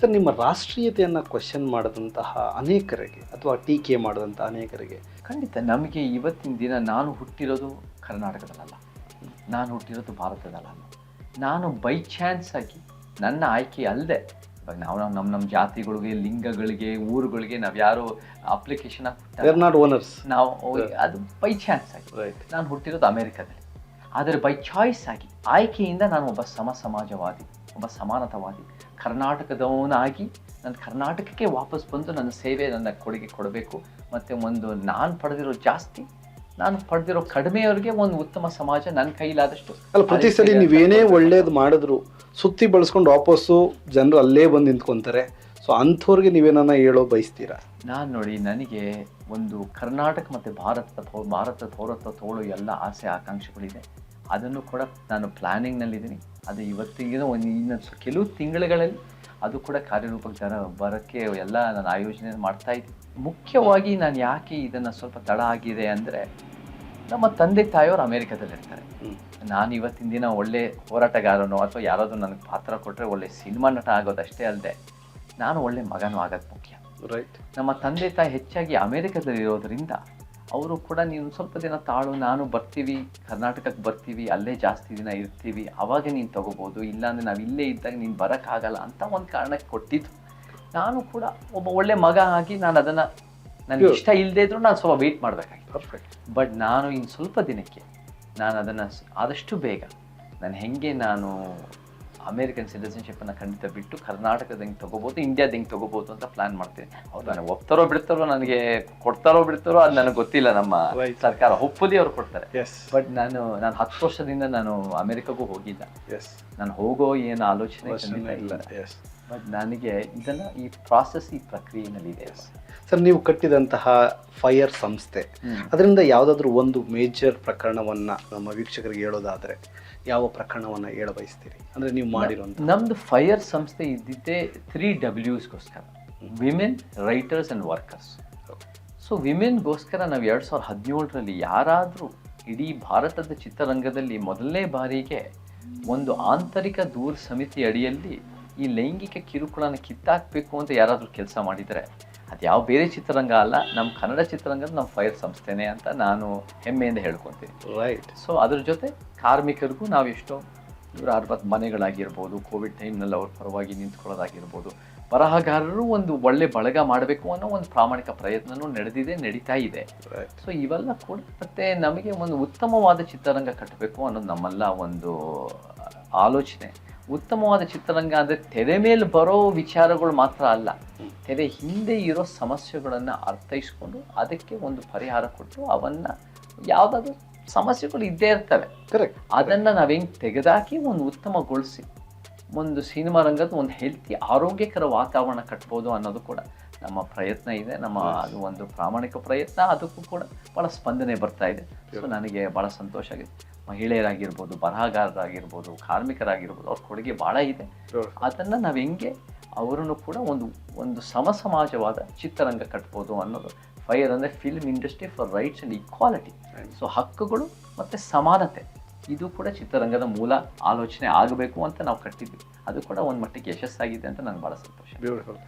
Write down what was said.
Sir, ನಿಮ್ಮ ರಾಷ್ಟ್ರೀಯತೆಯನ್ನು question ಮಾಡಿದಂತಹ ಅನೇಕರಿಗೆ ಅಥವಾ ಟೀಕೆ ಮಾಡಿದಂಥ ಅನೇಕರಿಗೆ ಖಂಡಿತ ನಮಗೆ ಇವತ್ತಿನ ದಿನ ನಾನು ಹುಟ್ಟಿರೋದು ಕರ್ನಾಟಕದಲ್ಲ, ನಾನು ಹುಟ್ಟಿರೋದು ಭಾರತದಲ್ಲ. ನಾನು ಬೈ ಚಾನ್ಸ್ ಆಗಿ ನನ್ನ ಆಯ್ಕೆ ಅಲ್ಲದೆ ಇವಾಗ ನಾವು ನಮ್ಮ ಜಾತಿಗಳಿಗೆ, ಲಿಂಗಗಳಿಗೆ, ಊರುಗಳಿಗೆ ನಾವು ಯಾರು ಅಪ್ಲಿಕೇಶನ್ ನಾಟ್ ಓನರ್ಸ್, ನಾವು ಅದು ಬೈ ಚಾನ್ಸ್ ಆಗಿ ನಾನು ಹುಟ್ಟಿರೋದು ಅಮೆರಿಕದಲ್ಲಿ. ಆದರೆ ಬೈ ಚಾಯ್ಸ್ ಆಗಿ ಆಯ್ಕೆಯಿಂದ ನಾನು ಒಬ್ಬ ಸಮಾಜವಾದಿ, ಒಬ್ಬ ಸಮಾನತಾವಾದಿ, ಕರ್ನಾಟಕದವನಾಗಿ ನನ್ನ ಕರ್ನಾಟಕಕ್ಕೆ ವಾಪಸ್ ಬಂದು ನನ್ನ ಸೇವೆ, ನನ್ನ ಕೊಡುಗೆ ಕೊಡಬೇಕು. ಮತ್ತು ಒಂದು ನಾನು ಪಡೆದಿರೋ ಜಾಸ್ತಿ, ನಾನು ಪಡೆದಿರೋ ಕಡಿಮೆಯವ್ರಿಗೆ ಒಂದು ಉತ್ತಮ ಸಮಾಜ ನನ್ನ ಕೈಲಾದಷ್ಟು. ಅಲ್ಲ, ಪ್ರತಿ ಸರಿ ನೀವೇನೇ ಒಳ್ಳೇದು ಮಾಡಿದ್ರು ಸುತ್ತಿ ಬಳಸ್ಕೊಂಡು ವಾಪಸ್ಸು ಜನರು ಅಲ್ಲೇ ಬಂದು ನಿಂತ್ಕೊತಾರೆ. ಸೊ ಅಂಥವ್ರಿಗೆ ನೀವೇನನ್ನ ಹೇಳೋ ಬಯಸ್ತೀರಾ? ನಾನು ನೋಡಿ, ನನಗೆ ಒಂದು ಕರ್ನಾಟಕ ಮತ್ತು ಭಾರತದ ಪೌರತ್ವ ತಗೊಳ್ಳೋ ಎಲ್ಲ ಆಸೆ ಆಕಾಂಕ್ಷೆಗಳಿದೆ. ಅದನ್ನು ಕೂಡ ನಾನು ಪ್ಲ್ಯಾನಿಂಗ್ನಲ್ಲಿದ್ದೀನಿ. ಅದು ಇವತ್ತಿಗಿನ ಇನ್ನೊಂದು ಕೆಲವು ತಿಂಗಳುಗಳಲ್ಲಿ ಅದು ಕೂಡ ಕಾರ್ಯರೂಪಕ್ಕೆ ಬರೋಕ್ಕೆ ಎಲ್ಲ ನಾನು ಆಯೋಜನೆ ಮಾಡ್ತಾಯಿದ್ದೀನಿ. ಮುಖ್ಯವಾಗಿ ನಾನು ಯಾಕೆ ಇದನ್ನು ಸ್ವಲ್ಪ ತಡ ಆಗಿದೆ ಅಂದರೆ, ನಮ್ಮ ತಂದೆ ತಾಯಿಯವರು ಅಮೇರಿಕಾದಲ್ಲಿರ್ತಾರೆ. ನಾನು ಇವತ್ತಿನ ದಿನ ಒಳ್ಳೆ ಹೋರಾಟಗಾರನೋ ಅಥವಾ ಯಾರಾದರೂ ನನಗೆ ಪಾತ್ರ ಕೊಟ್ಟರೆ ಒಳ್ಳೆ ಸಿನಿಮಾ ನಟ ಆಗೋದಷ್ಟೇ ಅಲ್ಲದೆ ನಾನು ಒಳ್ಳೆ ಮಗನೂ ಆಗೋದು ಮುಖ್ಯ. ರೈಟ್. ನಮ್ಮ ತಂದೆ ತಾಯಿ ಹೆಚ್ಚಾಗಿ ಅಮೇರಿಕಾದಲ್ಲಿರೋದ್ರಿಂದ ಅವರು ಕೂಡ ನೀನು ಸ್ವಲ್ಪ ದಿನ ತಾಳು, ನಾನು ಬರ್ತೀವಿ, ಕರ್ನಾಟಕಕ್ಕೆ ಬರ್ತೀವಿ, ಅಲ್ಲೇ ಜಾಸ್ತಿ ದಿನ ಇರ್ತೀವಿ, ಆವಾಗ ನೀನು ತೊಗೋಬೋದು, ಇಲ್ಲಾಂದರೆ ನಾವು ಇಲ್ಲೇ ಇದ್ದಾಗ ನೀನು ಬರೋಕ್ಕಾಗಲ್ಲ ಅಂತ ಒಂದು ಕಾರಣಕ್ಕೆ ಕೊಟ್ಟಿದ್ದು. ನಾನು ಕೂಡ ಒಬ್ಬ ಒಳ್ಳೆ ಮಗ ಆಗಿ ನಾನು ಅದನ್ನು ನನಗೆ ಇಷ್ಟ ಇಲ್ಲದೇ ಇದ್ರೂ ನಾನು ಸ್ವಲ್ಪ ವೆಯ್ಟ್ ಮಾಡಬೇಕಾಗಿತ್ತು. ಪರ್ಫೆಕ್ಟ್. ಬಟ್ ನಾನು ಇನ್ನು ಸ್ವಲ್ಪ ದಿನಕ್ಕೆ ನಾನು ಅದನ್ನು ಆದಷ್ಟು ಬೇಗ ನಾನು ಅಮೇರಿಕನ್ ಸಿಟಿಸನ್ಶಿಪ್ಪನ್ನು ಖಂಡಿತ ಬಿಟ್ಟು ಕರ್ನಾಟಕದ ಹೆಂಗೆ ತೊಗೋಬೋದು, ಇಂಡಿಯಾದ ಹೆಂಗೆ ತೊಗೋಬೋದು ಅಂತ ಪ್ಲ್ಯಾನ್ ಮಾಡ್ತೀನಿ. ಅವ್ರು ನನಗೆ ಒಪ್ತಾರೋ ಬಿಡ್ತಾರೋ, ನನಗೆ ಕೊಡ್ತಾರೋ ಬಿಡ್ತಾರೋ ಅದು ನನಗೆ ಗೊತ್ತಿಲ್ಲ. ನಮ್ಮ ಸರ್ಕಾರ ಒಪ್ಪದಿ ಅವ್ರು ಕೊಡ್ತಾರೆ. ಬಟ್ ನಾನು 10 ವರ್ಷದಿಂದ ನಾನು ಅಮೇರಿಕಾಗೂ ಹೋಗಿಲ್ಲ. ನಾನು ಹೋಗೋ ಏನು ಆಲೋಚನೆ ಇಲ್ಲ. ಬಟ್ ನನಗೆ ಇದನ್ನು ಈ ಪ್ರಾಸೆಸ್, ಈ ಪ್ರಕ್ರಿಯೆನಲ್ಲಿದೆ. ಸರ್, ನೀವು ಕಟ್ಟಿದಂತಹ ಫೈರ್ ಸಂಸ್ಥೆ, ಅದರಿಂದ ಯಾವುದಾದ್ರೂ ಒಂದು ಮೇಜರ್ ಪ್ರಕರಣವನ್ನು ನಮ್ಮ ವೀಕ್ಷಕರಿಗೆ ಹೇಳೋದಾದರೆ ಯಾವ ಪ್ರಕರಣವನ್ನು ಹೇಳ ಬಯಸ್ತೀರಿ? ಅಂದರೆ ನೀವು ಮಾಡಿರುವಂಥ ನಮ್ಮದು ಫೈರ್ ಸಂಸ್ಥೆ ಇದ್ದಿದ್ದೇ 3 W'ಗೋಸ್ಕರ, women, writers and workers. So ವಿಮೆನ್ಗೋಸ್ಕರ ನಾವು 2017ರಲ್ಲಿ ಯಾರಾದರೂ ಇಡೀ ಭಾರತದ ಚಿತ್ರರಂಗದಲ್ಲಿ ಮೊದಲನೇ ಬಾರಿಗೆ ಒಂದು ಆಂತರಿಕ ದೂರ ಸಮಿತಿ ಅಡಿಯಲ್ಲಿ ಈ ಲೈಂಗಿಕ ಕಿರುಕುಳನ ಕಿತ್ತಾಕಬೇಕು ಅಂತ ಯಾರಾದರೂ ಕೆಲಸ ಮಾಡಿದರೆ ಅದು ಯಾವ ಬೇರೆ ಚಿತ್ರರಂಗ ಅಲ್ಲ, ನಮ್ಮ ಕನ್ನಡ ಚಿತ್ರರಂಗದ ನಮ್ಮ ಫೈರ್ ಸಂಸ್ಥೆನೇ ಅಂತ ನಾನು ಹೆಮ್ಮೆಯಿಂದ ಹೇಳ್ಕೊತೀನಿ. ರೈಟ್. ಸೊ ಅದ್ರ ಜೊತೆ ಕಾರ್ಮಿಕರಿಗೂ ನಾವು ಎಷ್ಟೋ 160 ಮನೆಗಳಾಗಿರ್ಬೋದು, ಕೋವಿಡ್ ಟೈಮ್ನಲ್ಲಿ ಅವ್ರ ಪರವಾಗಿ ನಿಂತ್ಕೊಳ್ಳೋದಾಗಿರ್ಬೋದು, ಬರಹಗಾರರು ಒಂದು ಒಳ್ಳೆ ಬಳಗ ಮಾಡಬೇಕು ಅನ್ನೋ ಒಂದು ಪ್ರಾಮಾಣಿಕ ಪ್ರಯತ್ನವೂ ನಡೀತಾ ಇದೆ. ಸೊ ಇವೆಲ್ಲ ಕೂಡ ಮತ್ತೆ ನಮಗೆ ಒಂದು ಉತ್ತಮವಾದ ಚಿತ್ರರಂಗ ಕಟ್ಟಬೇಕು ಅನ್ನೋದು ನಮ್ಮೆಲ್ಲ ಒಂದು ಆಲೋಚನೆ. ಉತ್ತಮವಾದ ಚಿತ್ರರಂಗ ಅಂದರೆ ತೆರೆ ಮೇಲೆ ಬರೋ ವಿಚಾರಗಳು ಮಾತ್ರ ಅಲ್ಲ, ತೆರೆ ಹಿಂದೆ ಇರೋ ಸಮಸ್ಯೆಗಳನ್ನು ಅರ್ಥೈಸ್ಕೊಂಡು ಅದಕ್ಕೆ ಒಂದು ಪರಿಹಾರ ಕೊಟ್ಟು ಅವನ್ನು ಯಾವುದಾದ್ರೂ ಸಮಸ್ಯೆಗಳು ಇದ್ದೇ ಇರ್ತವೆ, ಕರೆಕ್ಟ್, ಅದನ್ನು ನಾವು ಹೆಂಗೆ ತೆಗೆದಾಕಿ ಒಂದು ಉತ್ತಮಗೊಳಿಸಿ ಒಂದು ಸಿನಿಮಾ ರಂಗದ ಒಂದು ಹೆಲ್ತಿ ಆರೋಗ್ಯಕರ ವಾತಾವರಣ ಕಟ್ಬೋದು ಅನ್ನೋದು ಕೂಡ ನಮ್ಮ ಪ್ರಯತ್ನ ಇದೆ. ಅದು ಒಂದು ಪ್ರಾಮಾಣಿಕ ಪ್ರಯತ್ನ, ಅದಕ್ಕೂ ಕೂಡ ಭಾಳ ಸ್ಪಂದನೆ ಬರ್ತಾ ಇದೆ. ಸೊ ನನಗೆ ಭಾಳ ಸಂತೋಷ ಆಗಿದೆ. ಮಹಿಳೆಯರಾಗಿರ್ಬೋದು, ಬರಹಗಾರರಾಗಿರ್ಬೋದು, ಕಾರ್ಮಿಕರಾಗಿರ್ಬೋದು, ಅವ್ರ ಕೊಡುಗೆ ಭಾಳ ಇದೆ. ಅದನ್ನು ನಾವು ಹೆಂಗೆ ಅವರನ್ನು ಕೂಡ ಒಂದು ಸಮಾಜವಾದ ಚಿತ್ರರಂಗ ಕಟ್ಬೋದು ಅನ್ನೋದು ಫೈರ್ ಅಂದರೆ film industry for rights and equality. So ಹಕ್ಕುಗಳು ಮತ್ತು ಸಮಾನತೆ, ಇದು ಕೂಡ ಚಿತ್ರರಂಗದ ಮೂಲ ಆಲೋಚನೆ ಆಗಬೇಕು ಅಂತ ನಾವು ಕಟ್ಟಿದ್ವಿ. ಅದು ಕೂಡ ಒಂದು ಮಟ್ಟಿಗೆ ಯಶಸ್ಸಾಗಿದೆ ಅಂತ ನನಗೆ ಭಾಳ ಸಂತೋಷ. ಬ್ಯೂಟಿಫುಲ್.